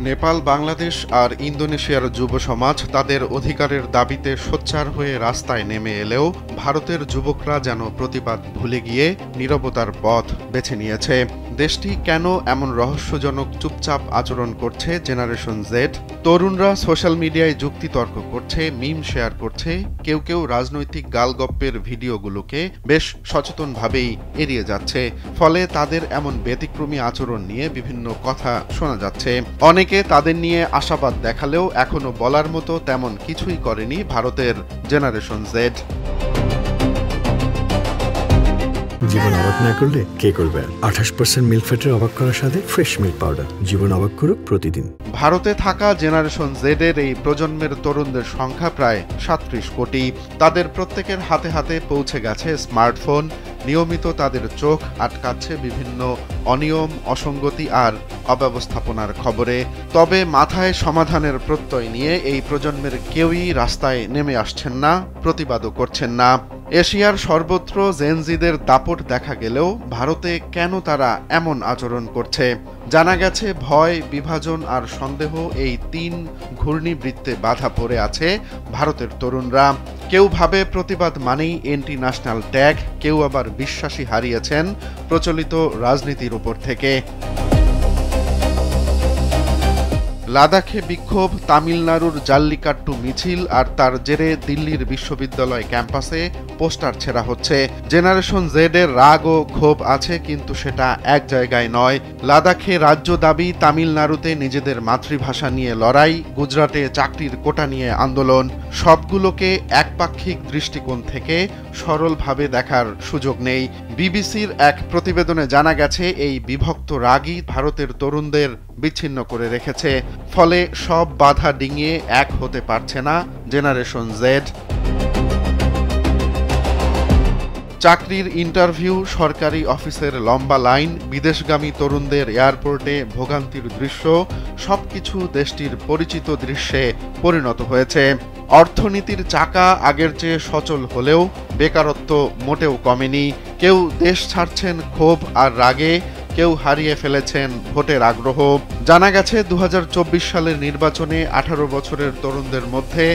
নেপাল, বাংলাদেশ আর ইন্দোনেশিয়ার যুব সমাজ তাদের অধিকারের দাবিতে সোচ্চার হয়ে রাস্তায় নেমে এলেও ভারতের যুবকরা যেন প্রতিবাদ ভুলে গিয়ে নীরবতার পথ বেছে নিয়েছে। দেশটি কেন এমন রহস্যজনক চুপচাপ আচরণ করছে জেনারেশন জেড? তরুণরা সোশ্যাল মিডিয়ায় যুক্তিতর্ক করছে, মিম শেয়ার করছে, কেউ কেউ রাজনৈতিক গালগপ্পের ভিডিওগুলোকে বেশ সচেতনভাবেই এড়িয়ে যাচ্ছে। ফলে তাদের এমন ব্যতিক্রমী আচরণ নিয়ে বিভিন্ন কথা শোনা যাচ্ছে। অনেকে তাদের নিয়ে আশাবাদ দেখালেও এখনো বলার মতো তেমন কিছুই করেনি ভারতের জেনারেশন জেড। জীবন অবাক না করলে কে করবে? 28% মিল্ক ফ্যাটের অবাক করার সাথে ফ্রেশ মিল্ক পাউডার। জীবন অবাক করুক প্রতিদিন। ভারতে থাকা জেনারেশন জেডের এই প্রজন্মের তরুণদের সংখ্যা প্রায় 37 কোটি। তাদের প্রত্যেকের হাতে হাতে পৌঁছে গেছে স্মার্টফোন। নিয়মিত তাদের চোখ আটকাচ্ছে বিভিন্ন অনিয়ম, অসঙ্গতি আর অব্যবস্থাপনার খবরে। তবে মাথায় সমাধানের প্রত্যয় নিয়ে এই প্রজন্মের কেউই রাস্তায় নেমে আসছেন না, প্রতিবাদও করছেন না। এশিয়ার সর্বত্র জেনজিদের দাপট দেখা গেলেও ভারতে কেন তারা এমন আচরণ করছে? জানা গেছে ভয়, বিভাজন আর সন্দেহ এই 3 ঘূর্ণিবৃত্তে বাধা পড়ে আছে ভারতের তরুণরা। কেউ ভাবে প্রতিবাদ মানেই এন্টি ন্যাশনাল ট্যাগ, কেউ আবার বিশ্বাসী হারিয়েছেন প্রচলিত রাজনীতির উপর থেকে। লাদাখে বিক্ষোভ, তামিলনাড়ুর জাল্লিকাট্টু মিছিল আর তার জেরে দিল্লির বিশ্ববিদ্যালয় ক্যাম্পাসে পোস্টার ছেঁড়া হচ্ছে। জেনারেশন জেড এর রাগ ও ক্ষোভ আছে, কিন্তু সেটা এক জায়গায় নয়। লাদাখে রাজ্য দাবি, তামিলনাড়ুতে নিজেদের মাতৃভাষা নিয়ে লড়াই, গুজরাটে চাকরির কোটা নিয়ে আন্দোলন। সবগুলোকে একপাক্ষিক দৃষ্টিকোণ থেকে সরলভাবে দেখার সুযোগ নেই। বিবিসির এক প্রতিবেদনে জানা গেছে এই বিভক্ত রাগই ভারতের তরুণদের বিচ্ছিন্ন করে রেখেছে। ফলে সব বাধা ডিঙিয়ে এক হতে পারছে না জেনারেশন জেড। চাকরির ইন্টারভিউ, সরকারি অফিসের লম্বা লাইন, বিদেশগামী তরুণদের এয়ারপোর্টে ভোগান্তির দৃশ্য সবকিছু দেশটির পরিচিত দৃশ্যে পরিণত হয়েছে। অর্থনীতির চাকা আগের চেয়ে সচল হলেও বেকারত্ব মোটেও কমেনি। কেউ দেশ ছাড়ছেন ক্ষোভ আর রাগে, কেউ হারিয়ে ফেলেছেন ভোটের আগ্রহ। জানা গেছে 2024 সালের নির্বাচনে 18 বছরের তরুণদের মধ্যে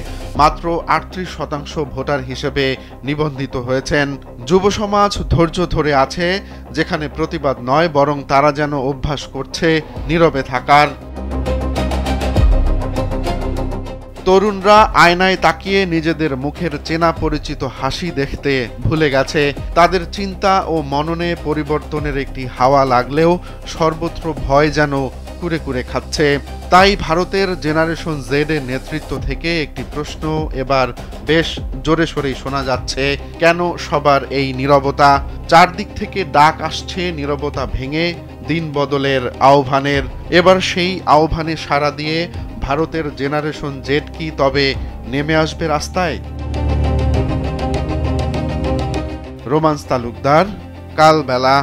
মাত্র 38% ভোটার হিসেবে নিবন্ধিত হয়েছেন। যুব সমাজ ধৈর্য ধরে আছে, যেখানে প্রতিবাদ নয় বরং তারা যেন অভ্যাস করছে নীরবে থাকার। তরুণরা আয়নায় তাকিয়ে নিজেদের মুখের চেনা পরিচিত হাসি দেখতে ভুলে গেছে। তাদের চিন্তা ও মননে পরিবর্তনের একটি হাওয়া লাগলেও সর্বত্র ভয় যেন কুরে কুরে খাচ্ছে। তাই ভারতের জেনারেশন জেড এর নেতৃত্ব থেকে একটি প্রশ্ন এবার বেশ জোরে সোরেই শোনা যাচ্ছে, কেন সবার এই নীরবতা? চারদিক থেকে ডাক আসছে নীরবতা ভেঙে দিন বদলের আহ্বানের। এবার সেই আহ্বানে সাড়া দিয়ে ভারতের জেনারেশন জেড কি তবে নেমে আসবে রাস্তায়? রোমান্স তালুকদার, কালবেলা।